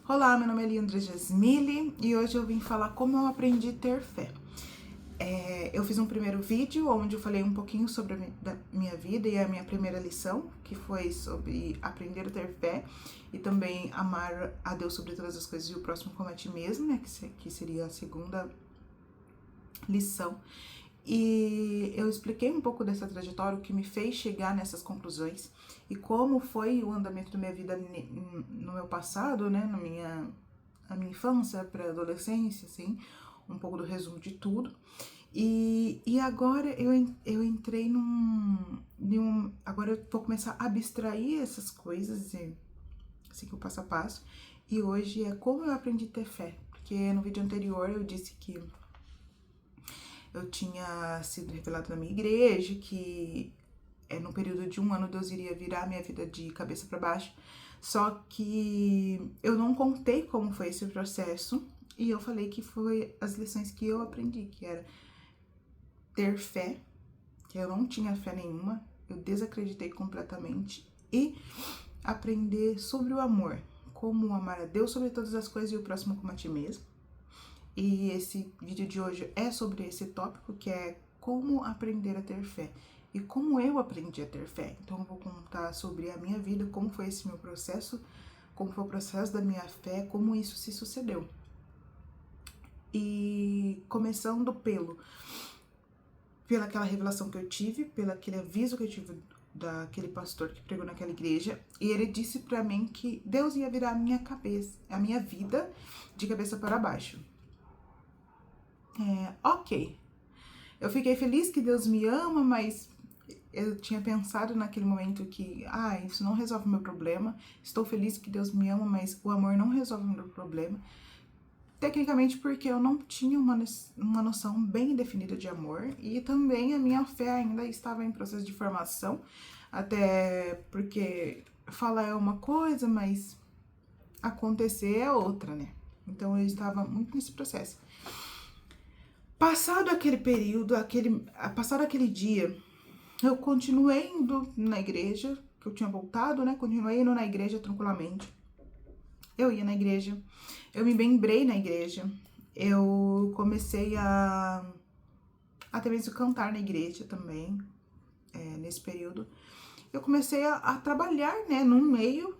Olá, meu nome é Leandra Jasmine e hoje eu vim falar como eu aprendi a ter fé. Eu fiz um primeiro vídeo onde eu falei um pouquinho sobre da minha vida e a minha primeira lição, que foi sobre aprender a ter fé e também amar a Deus sobre todas as coisas e o próximo como a ti mesmo, né, que seria a segunda lição. E eu expliquei um pouco dessa trajetória, o que me fez chegar nessas conclusões e como foi o andamento da minha vida no meu passado, né, na minha infância, pré-adolescência, assim, um pouco do resumo de tudo. E agora eu entrei agora eu vou começar a abstrair essas coisas, assim, que o passo a passo. E hoje é como eu aprendi a ter fé, porque no vídeo anterior eu disse que eu tinha sido revelado na minha igreja, que no período de 1 ano Deus iria virar minha vida de cabeça para baixo. Só que eu não contei como foi esse processo e eu falei que foi as lições que eu aprendi, que era ter fé, que eu não tinha fé nenhuma, eu desacreditei completamente, e aprender sobre o amor, como amar a Deus sobre todas as coisas e o próximo como a ti mesmo. E esse vídeo de hoje é sobre esse tópico, que é como aprender a ter fé e como eu aprendi a ter fé. Então eu vou contar sobre a minha vida, como foi esse meu processo, como foi o processo da minha fé, como isso se sucedeu. E começando pela aquela revelação que eu tive, pelo aquele aviso que eu tive daquele pastor que pregou naquela igreja, e ele disse pra mim que Deus ia virar a minha vida de cabeça para baixo. Ok. Eu fiquei feliz que Deus me ama, mas eu tinha pensado naquele momento que, isso não resolve o meu problema. Estou feliz que Deus me ama, mas o amor não resolve o meu problema. Tecnicamente porque eu não tinha uma noção bem definida de amor e também a minha fé ainda estava em processo de formação, até porque falar é uma coisa, mas acontecer é outra, né? Então eu estava muito nesse processo. Passado aquele período, passado aquele dia, eu continuei indo na igreja, que eu tinha voltado, né? Continuei indo na igreja tranquilamente. Eu ia na igreja, eu me lembrei na igreja, eu comecei a até mesmo cantar na igreja também, nesse período. Eu comecei a trabalhar, né, no meio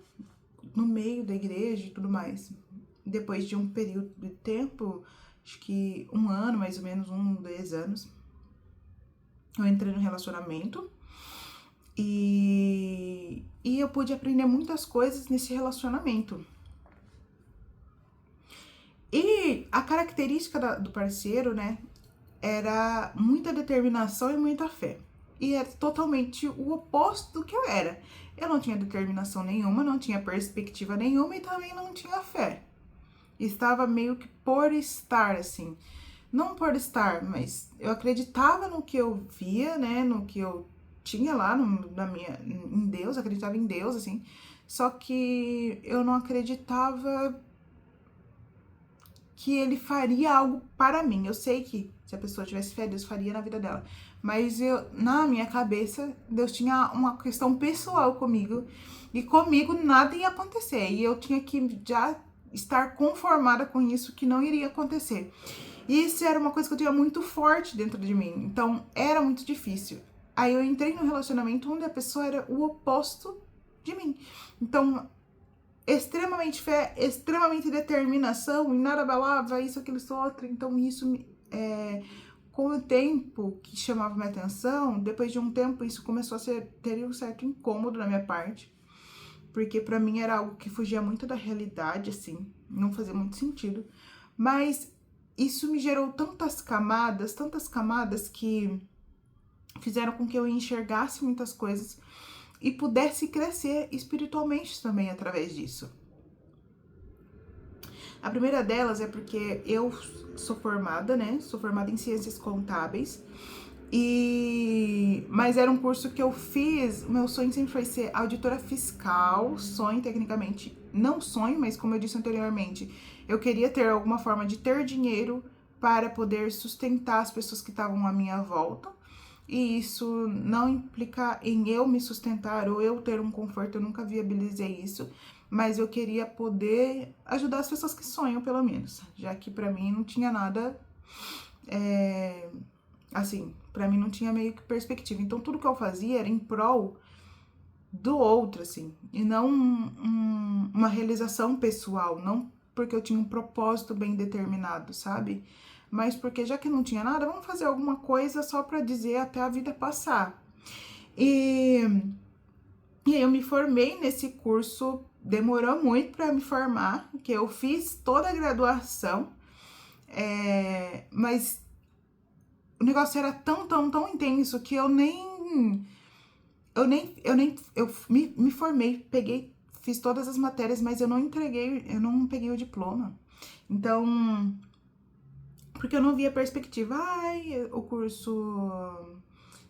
da igreja e tudo mais. Depois de um período de tempo, acho que 1 ano, mais ou menos, 2 anos, eu entrei no relacionamento e eu pude aprender muitas coisas nesse relacionamento. E a característica do parceiro, né, era muita determinação e muita fé. E era totalmente o oposto do que eu era. Eu não tinha determinação nenhuma, não tinha perspectiva nenhuma e também não tinha fé. Estava meio que por estar, assim. Não por estar, mas eu acreditava no que eu via, né, no que eu tinha lá em Deus, acreditava em Deus, assim. Só que eu não acreditava que ele faria algo para mim. Eu sei que se a pessoa tivesse fé, Deus faria na vida dela. Mas na minha cabeça, Deus tinha uma questão pessoal comigo. E comigo nada ia acontecer. E eu tinha que já estar conformada com isso, que não iria acontecer. E isso era uma coisa que eu tinha muito forte dentro de mim. Então, era muito difícil. Aí eu entrei num relacionamento onde a pessoa era o oposto de mim. Então, extremamente fé, extremamente determinação, e nada abalava, isso, aquilo, isso, outro. Então isso, com o tempo que chamava minha atenção, depois de um tempo isso começou a ter um certo incômodo na minha parte, porque pra mim era algo que fugia muito da realidade, assim, não fazia muito sentido, mas isso me gerou tantas camadas que fizeram com que eu enxergasse muitas coisas e pudesse crescer espiritualmente também através disso. A primeira delas é porque eu sou formada, né? Sou formada em ciências contábeis. Mas era um curso que eu fiz, o meu sonho sempre foi ser auditora fiscal, sonho tecnicamente, não sonho, mas como eu disse anteriormente, eu queria ter alguma forma de ter dinheiro para poder sustentar as pessoas que estavam à minha volta. E isso não implica em eu me sustentar ou eu ter um conforto, eu nunca viabilizei isso, mas eu queria poder ajudar as pessoas que sonham, pelo menos, já que pra mim não tinha nada, assim, pra mim não tinha meio que perspectiva. Então tudo que eu fazia era em prol do outro, assim, e não uma realização pessoal, não porque eu tinha um propósito bem determinado, sabe? Mas porque já que não tinha nada, vamos fazer alguma coisa só pra dizer até a vida passar. E aí eu me formei nesse curso, demorou muito pra me formar, que eu fiz toda a graduação, mas o negócio era tão intenso que eu me formei, peguei, fiz todas as matérias, mas eu não peguei o diploma. Então, porque eu não via perspectiva. Ai, o curso,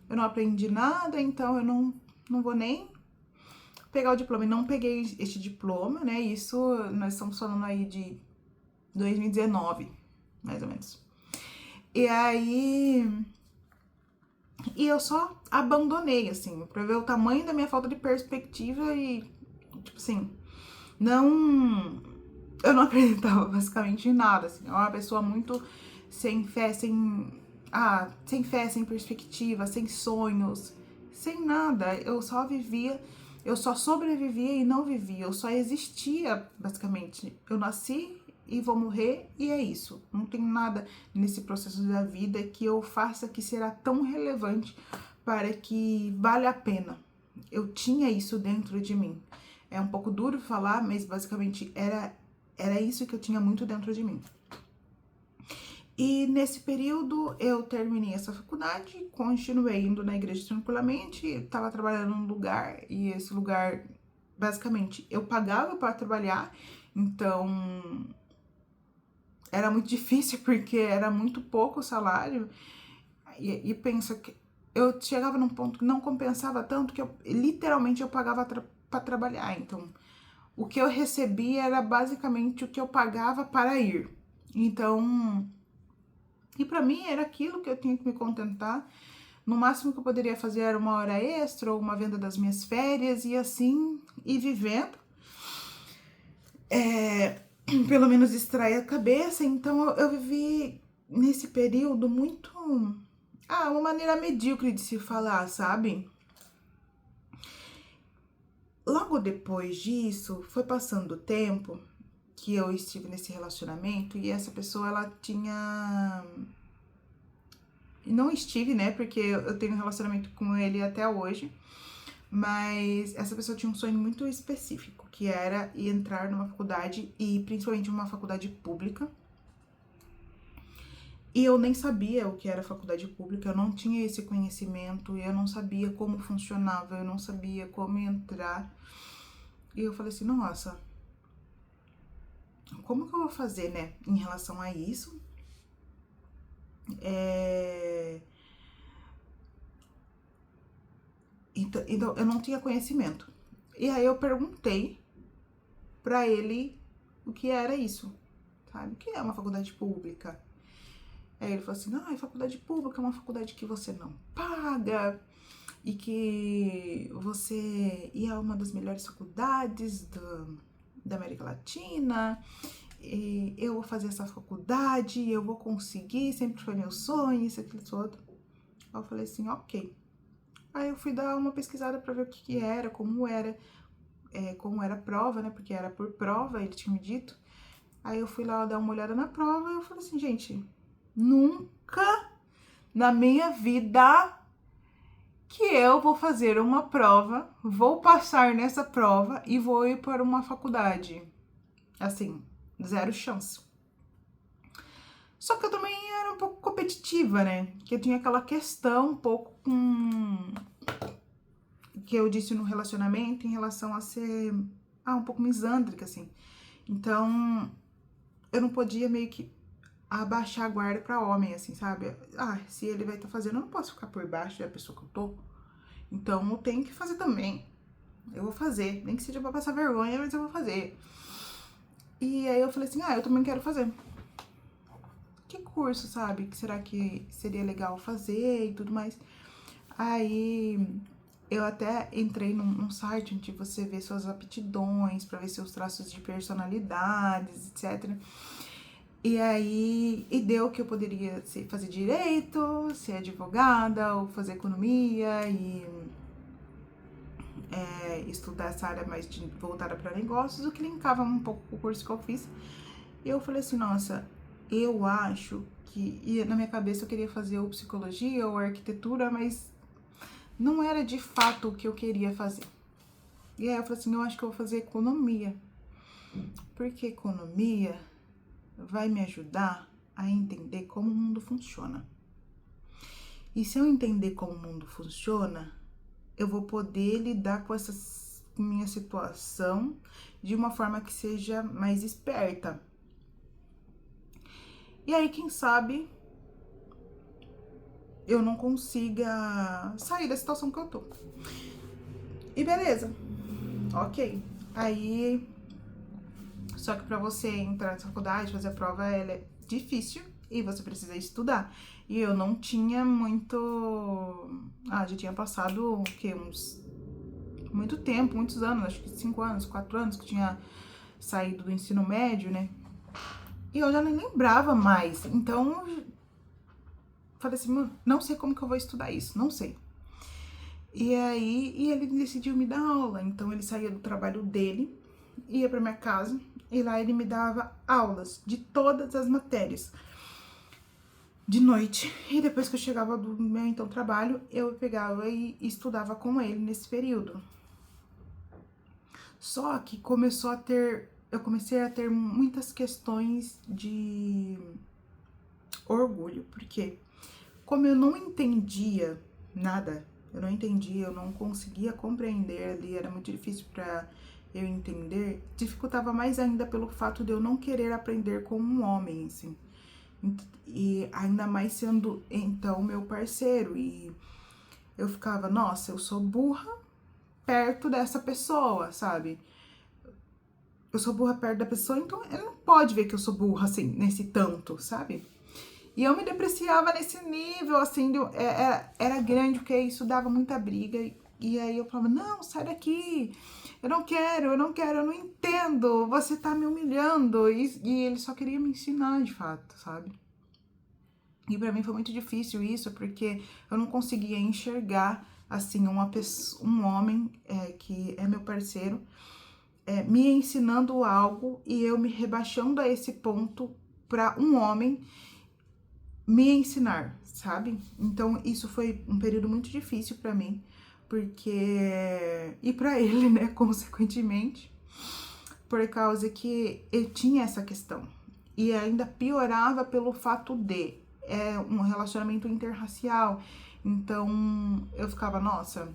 eu não aprendi nada, então eu não vou nem pegar o diploma. E não peguei este diploma, né? Isso nós estamos falando aí de 2019, mais ou menos. E aí, e eu só abandonei, assim, pra ver o tamanho da minha falta de perspectiva e, tipo assim, eu não acreditava basicamente em nada, assim. Eu era uma pessoa muito sem fé, sem perspectiva, sem sonhos, sem nada. Eu só vivia, eu só sobrevivia e não vivia, eu só existia, basicamente. Eu nasci e vou morrer e é isso. Não tem nada nesse processo da vida que eu faça que será tão relevante para que vale a pena. Eu tinha isso dentro de mim. É um pouco duro falar, mas basicamente era isso que eu tinha muito dentro de mim. E nesse período eu terminei essa faculdade, continuei indo na igreja tranquilamente, estava trabalhando num lugar e esse lugar, basicamente, eu pagava para trabalhar, então era muito difícil porque era muito pouco o salário. E pensa que eu chegava num ponto que não compensava tanto que eu literalmente eu pagava para trabalhar. Então, o que eu recebia era basicamente o que eu pagava para ir. Então, e para mim era aquilo que eu tinha que me contentar. No máximo que eu poderia fazer era uma hora extra ou uma venda das minhas férias e assim ir vivendo. Pelo menos distrair a cabeça. Então eu vivi nesse período muito. Uma maneira medíocre de se falar, sabe? Logo depois disso, foi passando o tempo que eu estive nesse relacionamento e essa pessoa, ela tinha. Não estive, né? Porque eu tenho um relacionamento com ele até hoje. Mas essa pessoa tinha um sonho muito específico, que era entrar numa faculdade, e principalmente uma faculdade pública. E eu nem sabia o que era faculdade pública, eu não tinha esse conhecimento, eu não sabia como funcionava, eu não sabia como entrar. E eu falei assim, nossa, como que eu vou fazer, né, em relação a isso? Então, eu não tinha conhecimento. E aí eu perguntei pra ele o que era isso, sabe? O que é uma faculdade pública? Aí ele falou assim, faculdade pública é uma faculdade que você não paga e que você é uma das melhores faculdades da América Latina, e eu vou fazer essa faculdade, eu vou conseguir, sempre foi meu sonho, isso, aquilo, outro. Aí eu falei assim, ok. Aí eu fui dar uma pesquisada pra ver o que era, como era a prova, né, porque era por prova, ele tinha me dito. Aí eu fui lá dar uma olhada na prova e eu falei assim, gente, nunca na minha vida que eu vou fazer uma prova, vou passar nessa prova e vou ir para uma faculdade. Assim, zero chance. Só que eu também era um pouco competitiva, né? Que eu tinha aquela questão um pouco que eu disse no relacionamento em relação a ser um pouco misândrica, assim. Então, eu não podia meio que abaixar a guarda pra homem, assim, sabe? Se ele vai estar fazendo, eu não posso ficar por baixo da pessoa que eu tô. Então, eu tenho que fazer também. Eu vou fazer. Nem que seja pra passar vergonha, mas eu vou fazer. E aí eu falei assim, eu também quero fazer. Que curso, sabe? Que será que seria legal fazer e tudo mais? Aí Eu até entrei num site onde você vê suas aptidões, para ver seus traços de personalidades, etc. E aí, e deu que eu poderia fazer direito, ser advogada, ou fazer economia e estudar essa área mais voltada para negócios, o que linkava um pouco com o curso que eu fiz. E eu falei assim, nossa, eu acho que... E na minha cabeça eu queria fazer ou psicologia ou arquitetura, mas não era de fato o que eu queria fazer. E aí eu falei assim, eu acho que eu vou fazer economia. Porque economia vai me ajudar a entender como o mundo funciona. E se eu entender como o mundo funciona, eu vou poder lidar com essa minha situação de uma forma que seja mais esperta. E aí, quem sabe, eu não consiga sair da situação que eu tô. E beleza, ok. Aí, só que pra você entrar na faculdade, fazer a prova, ela é difícil e você precisa estudar. E eu não tinha muito... já tinha passado, o quê? Muito tempo, muitos anos, acho que 5 anos, 4 anos que eu tinha saído do ensino médio, né? E eu já nem lembrava mais. Então, falei assim, mano, não sei como que eu vou estudar isso, não sei. E aí, ele decidiu me dar aula. Então, ele saía do trabalho dele, ia pra minha casa, e lá ele me dava aulas de todas as matérias. De noite. E depois que eu chegava do meu então trabalho, eu pegava e estudava com ele nesse período. Só que eu comecei a ter muitas questões de orgulho, porque como eu não entendia nada, eu não conseguia compreender ali, era muito difícil para eu entender, dificultava mais ainda pelo fato de eu não querer aprender como um homem, assim. E ainda mais sendo, então, meu parceiro. E eu ficava, nossa, eu sou burra perto dessa pessoa, sabe? Eu sou burra perto da pessoa, então ele não pode ver que eu sou burra, assim, nesse tanto, sabe? E eu me depreciava nesse nível, assim, era grande, porque isso dava muita briga. E aí eu falava, não, sai daqui, eu não quero, eu não entendo, você tá me humilhando. E ele só queria me ensinar, de fato, sabe? E pra mim foi muito difícil isso, porque eu não conseguia enxergar, assim, um homem que é meu parceiro, me ensinando algo e eu me rebaixando a esse ponto pra um homem me ensinar, sabe? Então isso foi um período muito difícil pra mim, porque... E pra ele, né, consequentemente, por causa que eu tinha essa questão. E ainda piorava pelo fato de um relacionamento interracial. Então, eu ficava, nossa,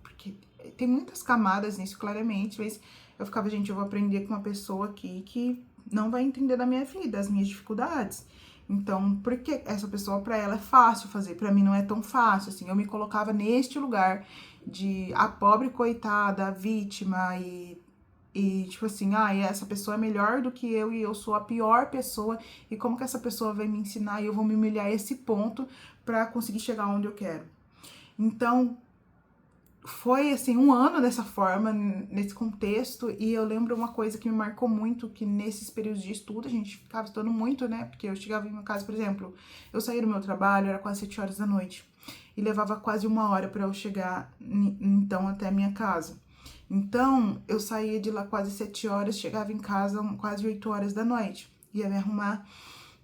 porque tem muitas camadas nisso, claramente, mas eu ficava, gente, eu vou aprender com uma pessoa aqui que não vai entender da minha vida, as minhas dificuldades. Então, porque essa pessoa, pra ela é fácil fazer, pra mim não é tão fácil, assim. Eu me colocava neste lugar de a pobre coitada, a vítima e tipo assim, essa pessoa é melhor do que eu e eu sou a pior pessoa, e como que essa pessoa vai me ensinar e eu vou me humilhar a esse ponto pra conseguir chegar onde eu quero. Então, foi assim, um ano dessa forma, nesse contexto, e eu lembro uma coisa que me marcou muito, que nesses períodos de estudo, a gente ficava estudando muito, né, porque eu chegava em uma casa, por exemplo, eu saía do meu trabalho, era quase 7 horas da noite, e levava quase 1 hora pra eu chegar, então, até a minha casa. Então, eu saía de lá quase 7 horas, chegava em casa quase 8 horas da noite. Ia me arrumar,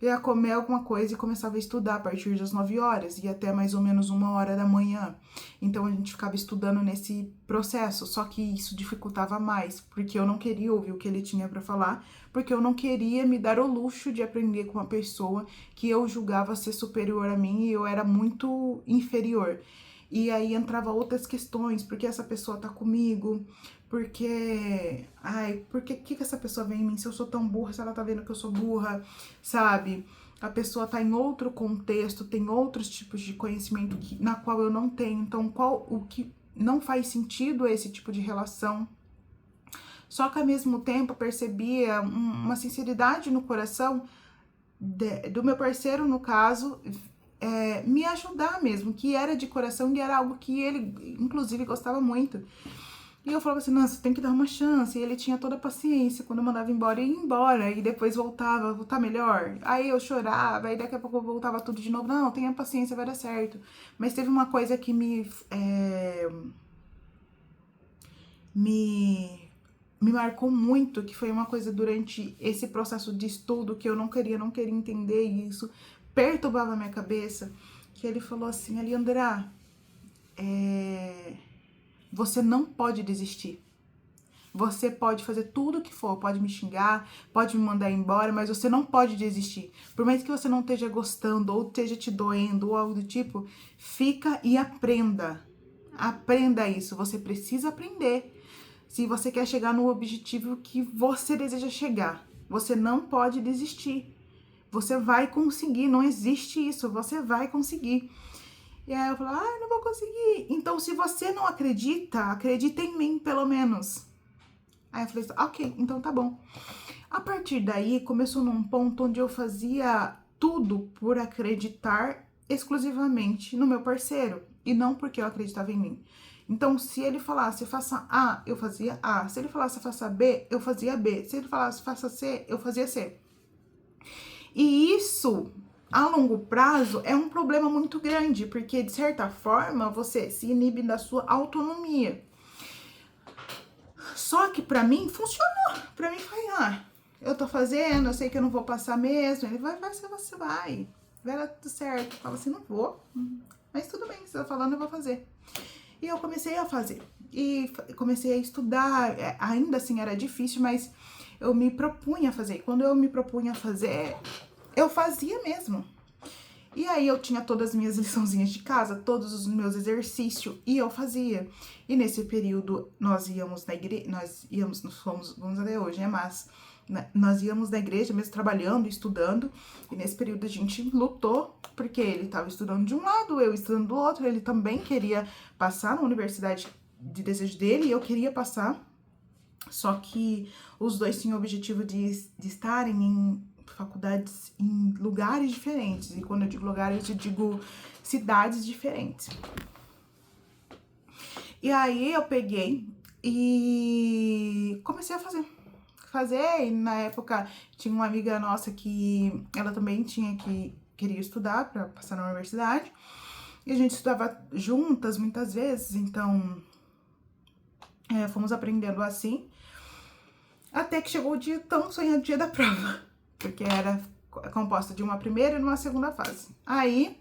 ia comer alguma coisa e começava a estudar a partir das 9 horas, e até mais ou menos 1 hora da manhã. Então, a gente ficava estudando nesse processo, só que isso dificultava mais, porque eu não queria ouvir o que ele tinha pra falar, porque eu não queria me dar o luxo de aprender com uma pessoa que eu julgava ser superior a mim e eu era muito inferior. E aí entrava outras questões, por que essa pessoa tá comigo? Porque, por que essa pessoa vem em mim se eu sou tão burra, se ela tá vendo que eu sou burra, sabe? A pessoa tá em outro contexto, tem outros tipos de conhecimento na qual eu não tenho, então o que não faz sentido esse tipo de relação? Só que ao mesmo tempo eu percebia uma sinceridade no coração do meu parceiro, no caso, me ajudar mesmo, que era de coração e era algo que ele, inclusive, gostava muito. E eu falava assim, nossa, tem que dar uma chance. E ele tinha toda a paciência. Quando eu mandava embora, ia embora. E depois voltava, tá melhor? Aí eu chorava, aí daqui a pouco eu voltava tudo de novo. Não, tenha paciência, vai dar certo. Mas teve uma coisa que me marcou muito, que foi uma coisa durante esse processo de estudo que eu não queria entender, e isso perturbava a minha cabeça, que ele falou assim, Aliandra, você não pode desistir. Você pode fazer tudo o que for, pode me xingar, pode me mandar embora, mas você não pode desistir. Por mais que você não esteja gostando, ou esteja te doendo, ou algo do tipo, fica e aprenda. Aprenda isso, você precisa aprender. Se você quer chegar no objetivo que você deseja chegar, você não pode desistir. Você vai conseguir, não existe isso, você vai conseguir. E aí eu falo, não vou conseguir. Então, se você não acredita, acredita em mim, pelo menos. Aí eu falei assim, ok, então tá bom. A partir daí, começou num ponto onde eu fazia tudo por acreditar exclusivamente no meu parceiro, e não porque eu acreditava em mim. Então, se ele falasse faça A, eu fazia A. Se ele falasse faça B, eu fazia B. Se ele falasse faça C, eu fazia C. E isso, a longo prazo, é um problema muito grande, porque de certa forma você se inibe da sua autonomia. Só que pra mim funcionou. Pra mim foi, eu tô fazendo, eu sei que eu não vou passar mesmo. Ele vai ser, você vai. Vai dar tudo certo. Eu falo assim, não vou. Mas tudo bem, você tá falando, eu vou fazer. E eu comecei a fazer. E comecei a estudar. Ainda assim era difícil, mas eu me propunha a fazer. Quando eu me propunha a fazer, eu fazia mesmo. E aí eu tinha todas as minhas liçãozinhas de casa, todos os meus exercícios, e eu fazia. E nesse período nós íamos na igreja, nós fomos, vamos até hoje, né? Mas nós íamos na igreja mesmo trabalhando, estudando, e nesse período a gente lutou, porque ele estava estudando de um lado, eu estudando do outro, ele também queria passar na universidade de desejo dele, e eu queria passar, só que os dois tinham o objetivo de estarem em faculdades em lugares diferentes. E quando eu digo lugares, eu digo cidades diferentes. E aí eu peguei e comecei a fazer. E na época tinha uma amiga nossa que ela também queria estudar para passar na universidade. E a gente estudava juntas muitas vezes, então fomos aprendendo assim. Até que chegou o dia tão sonhado, dia da prova. Porque era composta de uma primeira e uma segunda fase. Aí,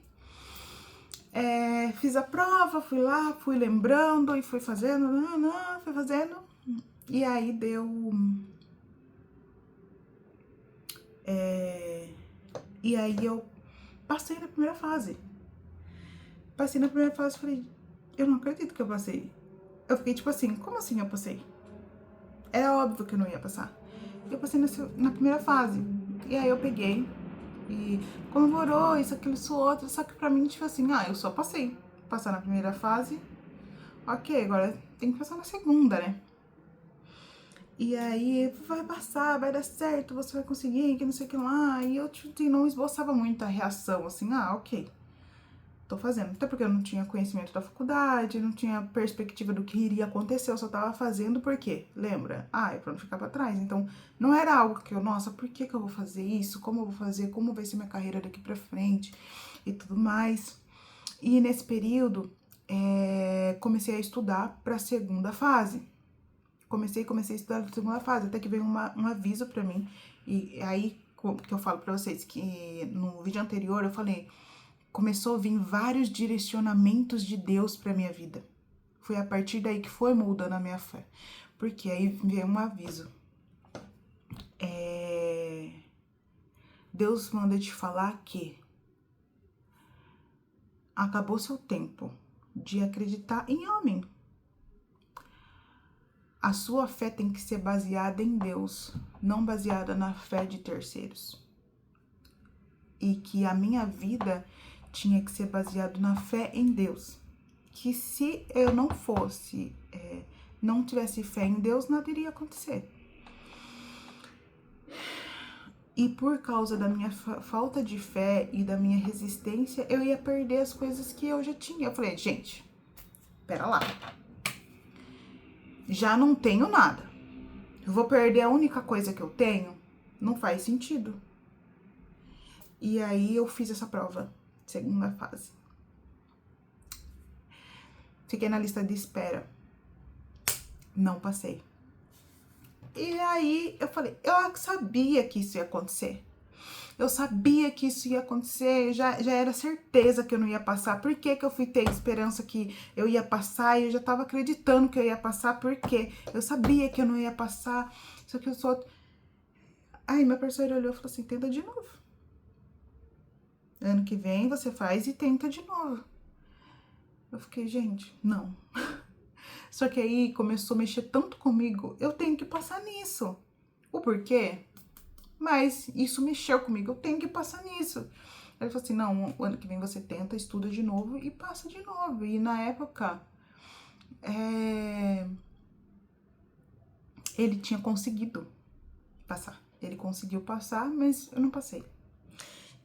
fiz a prova, fui lá, fui lembrando e fui fazendo, fui fazendo. E aí deu... E aí eu passei na primeira fase. Passei na primeira fase e falei, eu não acredito que eu passei. Eu fiquei tipo assim, como assim eu passei? Era óbvio que eu não ia passar. Eu passei na primeira fase. E aí eu peguei e comemorou isso, aquilo, isso, outro. Só que pra mim, tipo assim, eu só passei. Passar na primeira fase, ok, agora tem que passar na segunda, né? E aí, vai passar, vai dar certo, você vai conseguir, que não sei o que lá. E eu, tipo, não esboçava muita reação, assim, ok, tô fazendo. Até porque eu não tinha conhecimento da faculdade, não tinha perspectiva do que iria acontecer, eu só tava fazendo porque, lembra? É pra não ficar pra trás. Então, não era algo que eu, nossa, por que eu vou fazer isso? Como eu vou fazer? Como vai ser minha carreira daqui pra frente? E tudo mais. E nesse período, comecei a estudar pra segunda fase. Comecei a estudar pra segunda fase, até que veio um aviso pra mim. E aí, que eu falo pra vocês, que no vídeo anterior eu falei... Começou a vir vários direcionamentos de Deus para minha vida. Foi a partir daí que foi mudando a minha fé. Porque aí veio um aviso. Deus manda te falar que acabou seu tempo de acreditar em homem. A sua fé tem que ser baseada em Deus, não baseada na fé de terceiros. E que a minha vida tinha que ser baseado na fé em Deus. Que se eu não fosse, não tivesse fé em Deus, nada iria acontecer. E por causa da minha falta de fé e da minha resistência, eu ia perder as coisas que eu já tinha. Eu falei, gente, pera lá. Já não tenho nada. Eu vou perder a única coisa que eu tenho? Não faz sentido. E aí eu fiz essa prova, segunda fase. Fiquei na lista de espera. Não passei. E aí eu falei, eu sabia que isso ia acontecer. Eu sabia que isso ia acontecer, já era certeza que eu não ia passar. Por que eu fui ter esperança que eu ia passar? E eu já tava acreditando que eu ia passar, porque eu sabia que eu não ia passar. Só que eu só... Aí meu parceiro olhou e falou assim, tenta de novo. Ano que vem você faz e tenta de novo. Eu fiquei, gente, não. Só que aí começou a mexer tanto comigo, eu tenho que passar nisso. O porquê? Mas isso mexeu comigo, eu tenho que passar nisso. Ele falou assim, não, o ano que vem você tenta, estuda de novo e passa de novo. E na época, ele tinha conseguido passar. Ele conseguiu passar, mas eu não passei.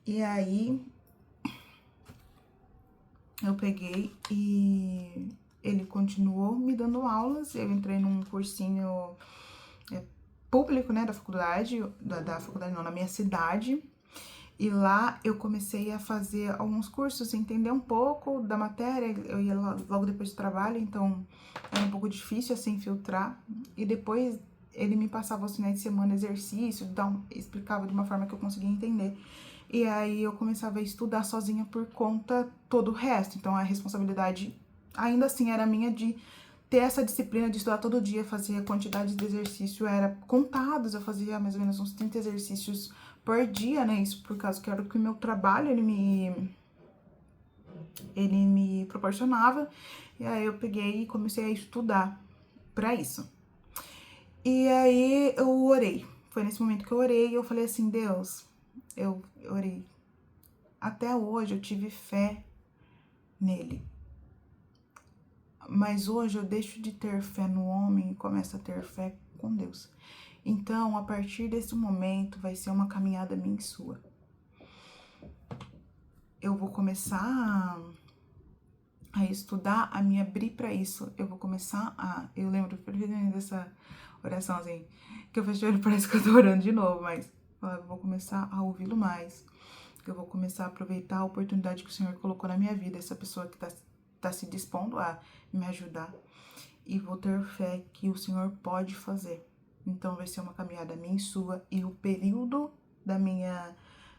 E aí, eu peguei e ele continuou me dando aulas. Eu entrei num cursinho público, né, da faculdade, da faculdade não, na minha cidade. E lá eu comecei a fazer alguns cursos, entender um pouco da matéria. Eu ia logo depois do trabalho, então era um pouco difícil assim filtrar. E depois ele me passava aos finais de semana exercício, explicava de uma forma que eu conseguia entender. E aí eu começava a estudar sozinha por conta todo o resto. Então a responsabilidade ainda assim era minha de ter essa disciplina de estudar todo dia, fazer a quantidade de exercício era contados, eu fazia mais ou menos uns 30 exercícios por dia, né? Isso por causa que era o que o meu trabalho ele me proporcionava. E aí eu peguei e comecei a estudar para isso. E aí eu orei. Foi nesse momento que eu orei e eu falei assim, Deus, eu orei. Até hoje eu tive fé nele. Mas hoje eu deixo de ter fé no homem e começo a ter fé com Deus. Então, a partir desse momento, vai ser uma caminhada minha e sua. Eu vou começar a estudar, a me abrir para isso. Eu vou começar a... Eu lembro perfeitamente dessa oração, assim, que eu fechei o olho, parece que eu tô orando de novo, mas eu vou começar a ouvi-lo mais. Eu vou começar a aproveitar a oportunidade que o Senhor colocou na minha vida, essa pessoa que tá se dispondo a me ajudar. E vou ter fé que o Senhor pode fazer. Então vai ser uma caminhada minha e sua, e o período da minha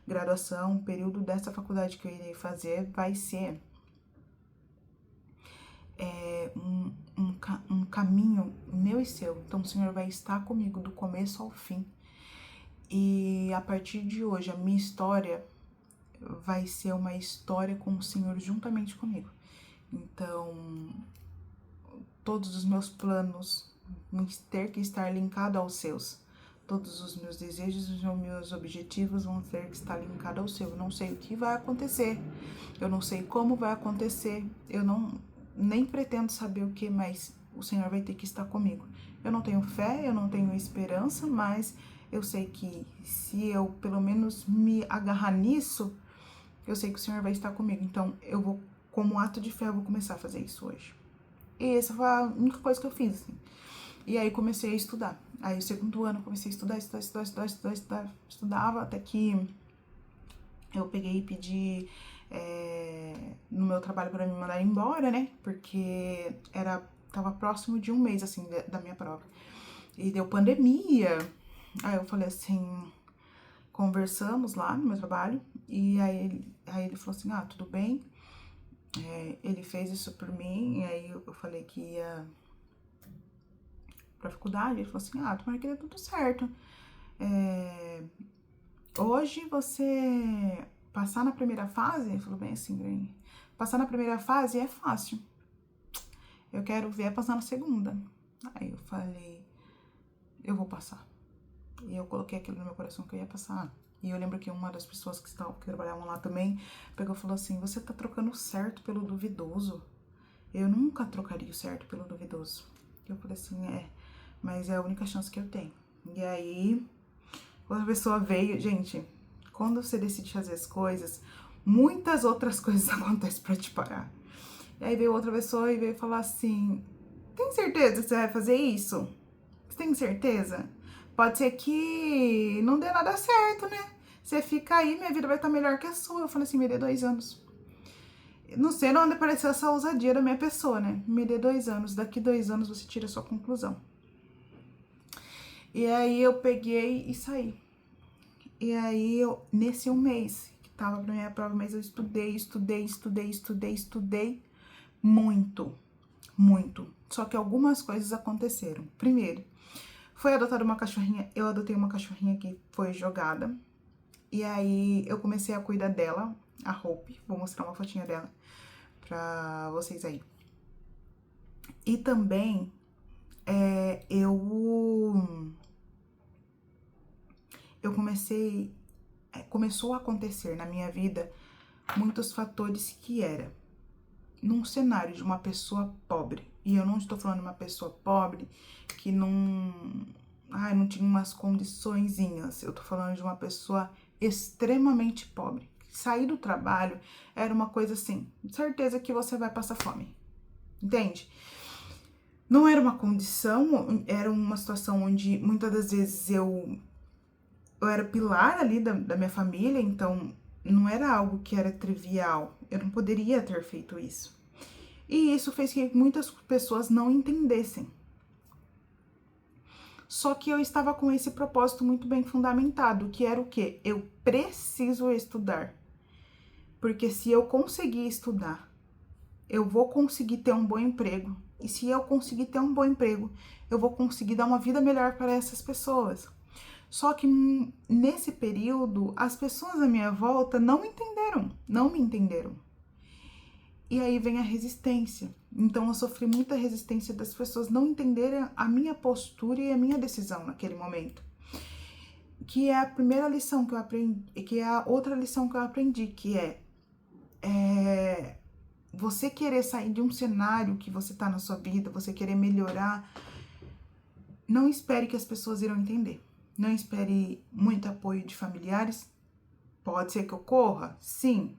graduação, o período dessa faculdade que eu irei fazer, vai ser um caminho meu e seu. Então o Senhor vai estar comigo do começo ao fim. E a partir de hoje, a minha história vai ser uma história com o Senhor juntamente comigo. Então, todos os meus planos vão ter que estar linkado aos seus. Todos os meus desejos, os meus objetivos vão ter que estar linkados ao seu. Eu não sei o que vai acontecer, eu não sei como vai acontecer, eu nem pretendo saber o que, mas o Senhor vai ter que estar comigo. Eu não tenho fé, eu não tenho esperança, mas eu sei que se eu pelo menos me agarrar nisso, eu sei que o Senhor vai estar comigo. Então eu vou, como ato de fé, eu vou começar a fazer isso hoje. E essa foi a única coisa que eu fiz, assim. E aí comecei a estudar. Aí o segundo ano comecei a estudava até que eu peguei e pedi no meu trabalho para me mandar embora, né? Porque tava próximo de um mês, assim, da minha prova. E deu pandemia. Aí eu falei assim, conversamos lá no meu trabalho, e aí ele falou assim, tudo bem. Ele fez isso por mim, e aí eu falei que ia pra faculdade, ele falou assim, tomara que dê tudo certo. Hoje você passar na primeira fase, ele falou bem assim, passar na primeira fase é fácil. Eu quero ver passar na segunda. Aí eu falei, eu vou passar. E eu coloquei aquilo no meu coração que eu ia passar. E eu lembro que uma das pessoas que trabalhavam lá também pegou e falou assim, você tá trocando o certo pelo duvidoso. Eu nunca trocaria o certo pelo duvidoso. Eu falei assim, mas é a única chance que eu tenho. E aí, outra pessoa veio, gente, quando você decide fazer as coisas, muitas outras coisas acontecem pra te parar. E aí veio outra pessoa e veio falar assim, tem certeza que você vai fazer isso? Você tem certeza? Pode ser que não dê nada certo, né? Você fica aí, minha vida vai estar melhor que a sua. Eu falei assim, me dê 2 anos. Não sei de onde apareceu essa ousadia da minha pessoa, né? Me dê 2 anos, daqui 2 anos você tira a sua conclusão. E aí eu peguei e saí. E aí eu, nesse um mês, que tava pra minha prova, mas eu estudei muito, muito. Só que algumas coisas aconteceram. Primeiro, foi adotada uma cachorrinha, eu adotei uma cachorrinha que foi jogada. E aí eu comecei a cuidar dela, a Hope, vou mostrar uma fotinha dela pra vocês aí. E também começou a acontecer na minha vida muitos fatores que era num cenário de uma pessoa pobre. E eu não estou falando de uma pessoa pobre que não tinha umas condiçõezinhas. Eu tô falando de uma pessoa extremamente pobre. Sair do trabalho era uma coisa assim, certeza que você vai passar fome. Entende? Não era uma condição, era uma situação onde muitas das vezes eu era pilar ali da minha família, então não era algo que era trivial. Eu não poderia ter feito isso. E isso fez que muitas pessoas não entendessem. Só que eu estava com esse propósito muito bem fundamentado, que era o quê? Eu preciso estudar. Porque se eu conseguir estudar, eu vou conseguir ter um bom emprego. E se eu conseguir ter um bom emprego, eu vou conseguir dar uma vida melhor para essas pessoas. Só que nesse período, as pessoas à minha volta não me entenderam. E aí vem a resistência. Então eu sofri muita resistência das pessoas não entenderem a minha postura e a minha decisão naquele momento. Que é a primeira lição que eu aprendi, que é a outra lição que eu aprendi, que é você querer sair de um cenário que você tá na sua vida, você querer melhorar, não espere que as pessoas irão entender. Não espere muito apoio de familiares. Pode ser que ocorra? Sim.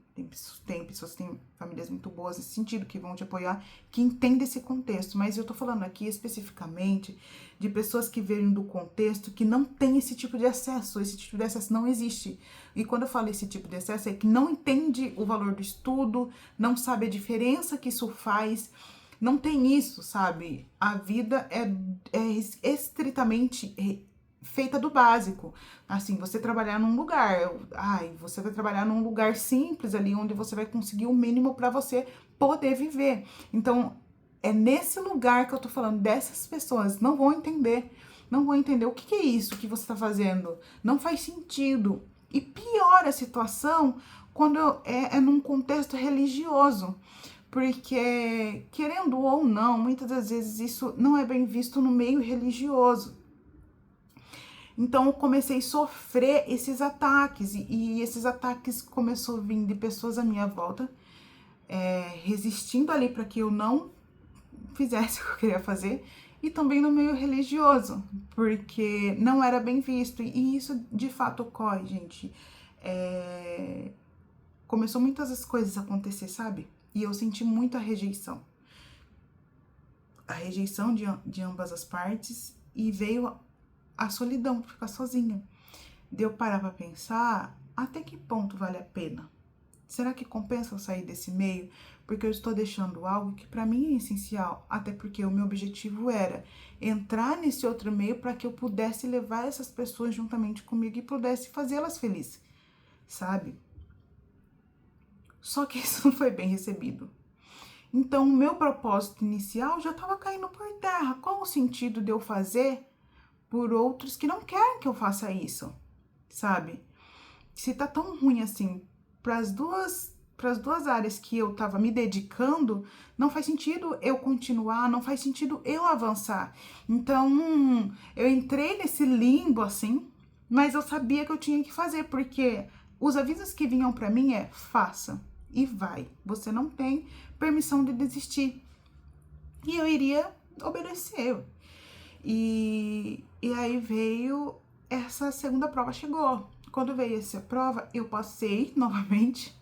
Tem pessoas que têm famílias muito boas nesse sentido, que vão te apoiar, que entendem esse contexto. Mas eu tô falando aqui especificamente de pessoas que vêm do contexto que não tem esse tipo de acesso. Esse tipo de acesso não existe. E quando eu falo esse tipo de acesso, é que não entende o valor do estudo, não sabe a diferença que isso faz. Não tem isso, sabe? A vida é estritamente feita do básico. Assim, você trabalhar num lugar, você vai trabalhar num lugar simples ali, onde você vai conseguir o mínimo para você poder viver. Então, é nesse lugar que eu tô falando, dessas pessoas não vão entender o que é isso que você tá fazendo, não faz sentido. E piora a situação quando é num contexto religioso. Porque, querendo ou não, muitas das vezes isso não é bem visto no meio religioso. Então eu comecei a sofrer esses ataques, e esses ataques começou a vir de pessoas à minha volta, resistindo ali para que eu não fizesse o que eu queria fazer, e também no meio religioso, porque não era bem visto, e isso de fato ocorre, gente. Começou muitas coisas a acontecer, sabe? E eu senti muita rejeição. A rejeição de ambas as partes, e veio a solidão, ficar sozinha. De eu parar pra pensar, até que ponto vale a pena? Será que compensa eu sair desse meio? Porque eu estou deixando algo que pra mim é essencial, até porque o meu objetivo era entrar nesse outro meio para que eu pudesse levar essas pessoas juntamente comigo e pudesse fazê-las felizes, sabe? Só que isso não foi bem recebido. Então, o meu propósito inicial já estava caindo por terra. Qual o sentido de eu fazer por outros que não querem que eu faça isso, sabe? Se tá tão ruim assim para as duas áreas que eu tava me dedicando, não faz sentido eu continuar, não faz sentido eu avançar. Então, eu entrei nesse limbo assim, mas eu sabia que eu tinha que fazer, porque os avisos que vinham para mim faça e vai. Você não tem permissão de desistir. E eu iria obedecer. E aí veio essa segunda prova chegou. Quando veio essa prova, eu passei novamente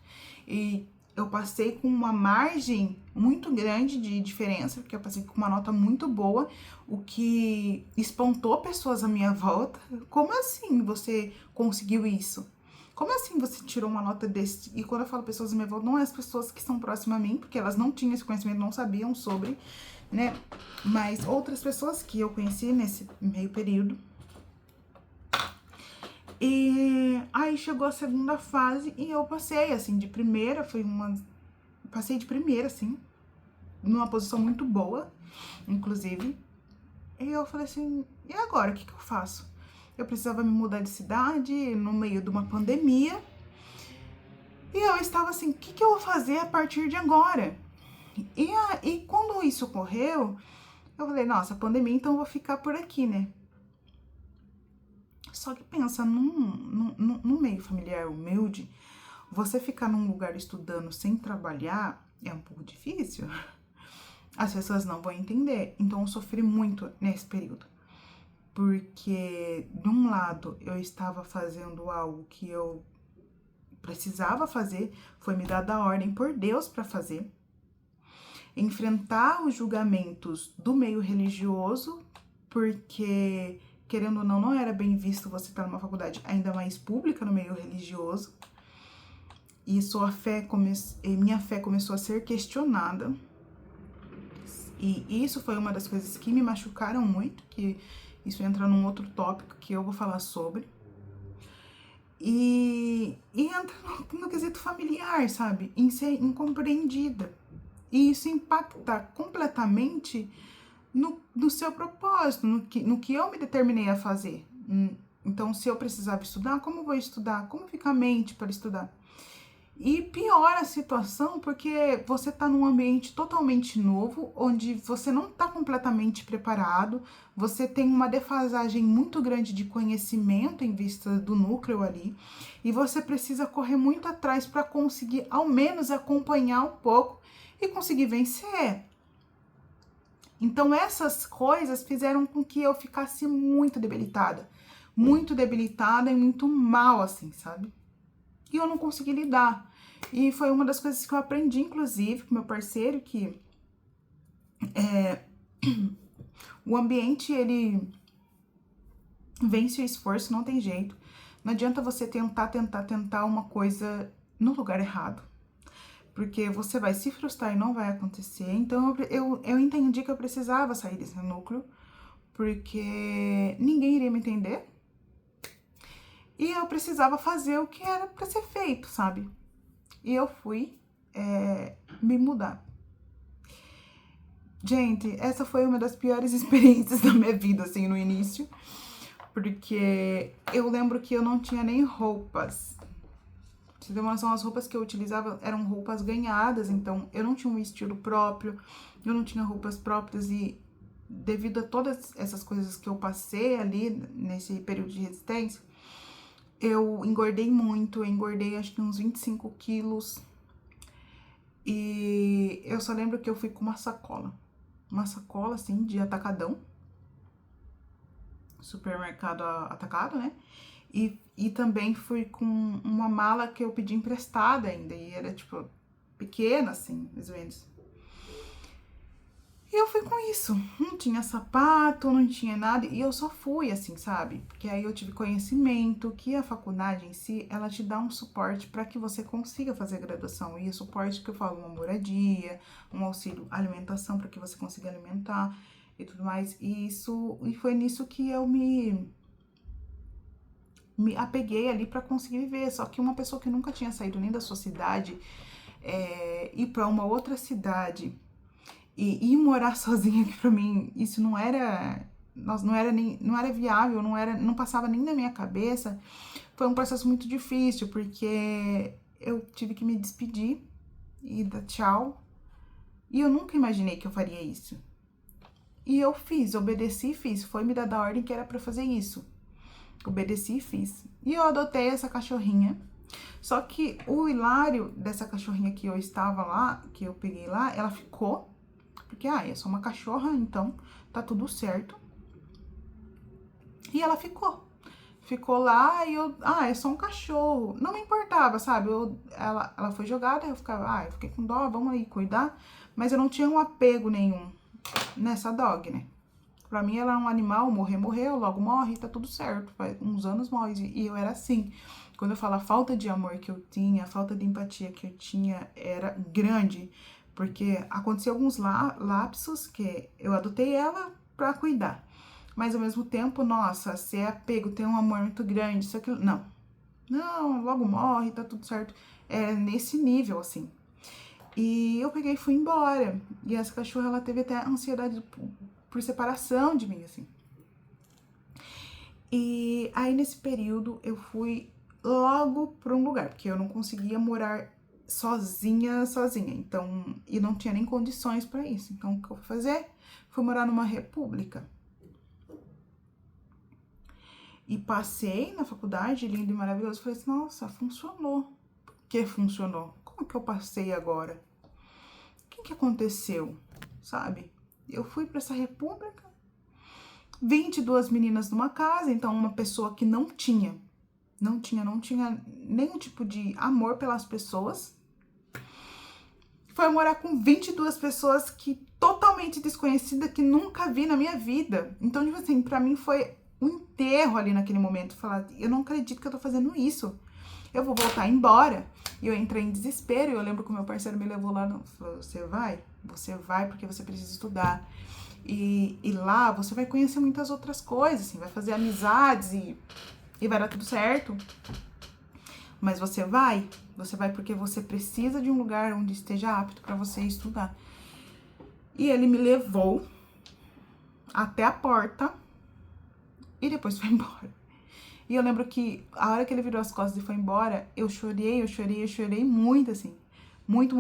e eu passei com uma margem muito grande de diferença, porque eu passei com uma nota muito boa, o que espantou pessoas à minha volta. Como assim você conseguiu isso? Como assim você tirou uma nota desse? E quando eu falo pessoas à minha volta, não é as pessoas que estão próximas a mim, porque elas não tinham esse conhecimento, não sabiam sobre, né? Mas outras pessoas que eu conheci nesse meio período. E aí chegou a segunda fase e eu passei, assim, de primeira, passei de primeira, assim, numa posição muito boa, inclusive. E eu falei assim, e agora, o que eu faço? Eu precisava me mudar de cidade no meio de uma pandemia. E eu estava assim, o que eu vou fazer a partir de agora? E quando isso ocorreu, eu falei, nossa, pandemia, então eu vou ficar por aqui, né? Só que pensa, num meio familiar humilde, você ficar num lugar estudando sem trabalhar é um pouco difícil. As pessoas não vão entender. Então eu sofri muito nesse período. Porque, de um lado, eu estava fazendo algo que eu precisava fazer, foi me dada a ordem por Deus para fazer. Enfrentar os julgamentos do meio religioso, porque, querendo ou não, não era bem visto você estar numa faculdade ainda mais pública no meio religioso. E minha fé começou a ser questionada. E isso foi uma das coisas que me machucaram muito, que isso entra num outro tópico que eu vou falar sobre. E entra no quesito familiar, sabe? Em ser incompreendida. E isso impacta completamente no seu propósito, no que eu me determinei a fazer. Então, se eu precisava estudar, como eu vou estudar? Como fica a mente para estudar? E piora a situação porque você tá num ambiente totalmente novo, onde você não tá completamente preparado, você tem uma defasagem muito grande de conhecimento em vista do núcleo ali, e você precisa correr muito atrás para conseguir ao menos acompanhar um pouco e conseguir vencer. Então essas coisas fizeram com que eu ficasse muito debilitada e muito mal, assim, sabe? E eu não consegui lidar. E foi uma das coisas que eu aprendi, inclusive, com meu parceiro, que o ambiente, ele vence o esforço, não tem jeito. Não adianta você tentar uma coisa no lugar errado. Porque você vai se frustrar e não vai acontecer. Então, eu entendi que eu precisava sair desse núcleo, porque ninguém iria me entender. E eu precisava fazer o que era pra ser feito, sabe? E eu fui me mudar. Gente, essa foi uma das piores experiências da minha vida, assim, no início. Porque eu lembro que eu não tinha nem roupas. Pra você ter uma noção, as roupas que eu utilizava eram roupas ganhadas. Então, eu não tinha um estilo próprio. Eu não tinha roupas próprias. E devido a todas essas coisas que eu passei ali, nesse período de resistência, eu engordei muito, acho que uns 25 quilos. E eu só lembro que eu fui com uma sacola assim, de atacadão. Supermercado atacado, né? E também fui com uma mala que eu pedi emprestada ainda. E era, tipo, pequena, assim, mais ou menos. E eu fui com isso, não tinha sapato, não tinha nada, e eu só fui assim, sabe? Porque aí eu tive conhecimento que a faculdade em si, ela te dá um suporte para que você consiga fazer a graduação. E o suporte que eu falo, uma moradia, um auxílio alimentação para que você consiga alimentar e tudo mais. E foi nisso que eu me apeguei ali para conseguir viver. Só que uma pessoa que nunca tinha saído nem da sua cidade, ir para uma outra cidade e ir morar sozinha, que pra mim isso não era viável, não passava nem na minha cabeça. Foi um processo muito difícil, porque eu tive que me despedir e dar tchau. E eu nunca imaginei que eu faria isso. E eu fiz, obedeci e fiz. Foi me dada a ordem que era pra fazer isso. Obedeci e fiz. E eu adotei essa cachorrinha. Só que o hilário dessa cachorrinha que eu estava lá, que eu peguei lá, ela ficou. Porque, é só uma cachorra, então tá tudo certo. E ela ficou. ficou lá e eu, é só um cachorro. Não me importava, sabe? Ela foi jogada, eu ficava, eu fiquei com dó, vamos aí cuidar. Mas eu não tinha um apego nenhum nessa dog, né? Pra mim ela é um animal, morreu, logo morre, tá tudo certo. Faz uns anos morre. E eu era assim. Quando eu falo a falta de amor que eu tinha, a falta de empatia que eu tinha era grande. Porque aconteceu alguns lapsos que eu adotei ela pra cuidar. Mas ao mesmo tempo, nossa, se é apego, tem um amor muito grande, isso aquilo. Não, logo morre, tá tudo certo. É nesse nível, assim. E eu peguei e fui embora. E essa cachorra, ela teve até ansiedade por separação de mim, assim. E aí, nesse período, eu fui logo pra um lugar, porque eu não conseguia morar sozinha. Então, e não tinha nem condições pra isso. Então, o que eu fui fazer? Fui morar numa república. E passei na faculdade, lindo e maravilhoso. Falei assim, nossa, funcionou. Por que funcionou? Como que eu passei agora? O que aconteceu? Sabe? Eu fui pra essa república, 22 meninas numa casa, então uma pessoa que não tinha nenhum tipo de amor pelas pessoas. Foi morar com 22 pessoas que totalmente desconhecidas, que nunca vi na minha vida. Então, tipo assim, pra mim foi um enterro ali naquele momento. Falar, eu não acredito que eu tô fazendo isso. Eu vou voltar embora. E eu entrei em desespero. E eu lembro que o meu parceiro me levou lá. Falou, você vai porque você precisa estudar. E lá você vai conhecer muitas outras coisas, assim, vai fazer amizades e vai dar tudo certo. Mas você vai porque você precisa de um lugar onde esteja apto para você estudar. E ele me levou até a porta e depois foi embora. E eu lembro que a hora que ele virou as costas e foi embora, eu chorei muito, assim. Muito,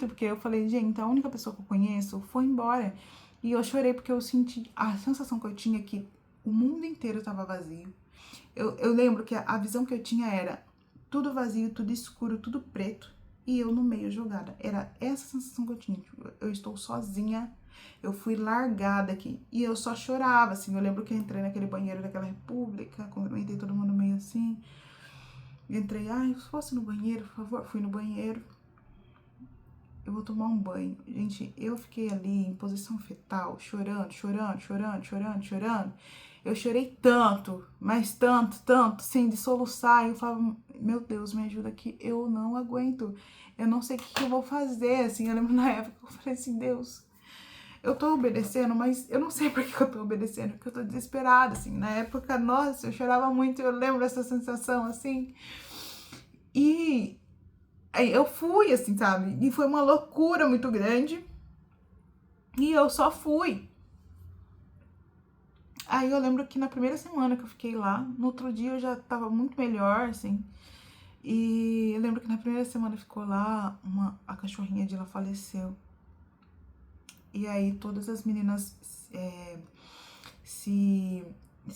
porque eu falei, gente, a única pessoa que eu conheço foi embora. E eu chorei porque eu senti a sensação que eu tinha que o mundo inteiro estava vazio. Eu lembro que a visão que eu tinha era tudo vazio, tudo escuro, tudo preto. E eu no meio jogada. Era essa sensação que eu tinha. Tipo, eu estou sozinha. Eu fui largada aqui. E eu só chorava, assim. Eu lembro que eu entrei naquele banheiro daquela república. Cumprimentei todo mundo meio assim. Entrei, se fosse no banheiro, por favor. Fui no banheiro. Eu vou tomar um banho. Gente, eu fiquei ali em posição fetal, chorando. Eu chorei tanto, mas tanto, sem de soluçar. Eu falava, meu Deus, me ajuda aqui, eu não aguento. Eu não sei o que eu vou fazer, assim. Eu lembro na época, eu falei assim, Deus, eu tô obedecendo, mas eu não sei por que eu tô obedecendo, porque eu tô desesperada, assim. Na época, nossa, eu chorava muito, eu lembro dessa sensação, assim. E aí eu fui, assim, sabe? E foi uma loucura muito grande. E eu só fui. Aí eu lembro que na primeira semana que eu fiquei lá, no outro dia eu já tava muito melhor, assim. E eu lembro que na primeira semana ficou lá, a cachorrinha de lá faleceu. E aí todas as meninas se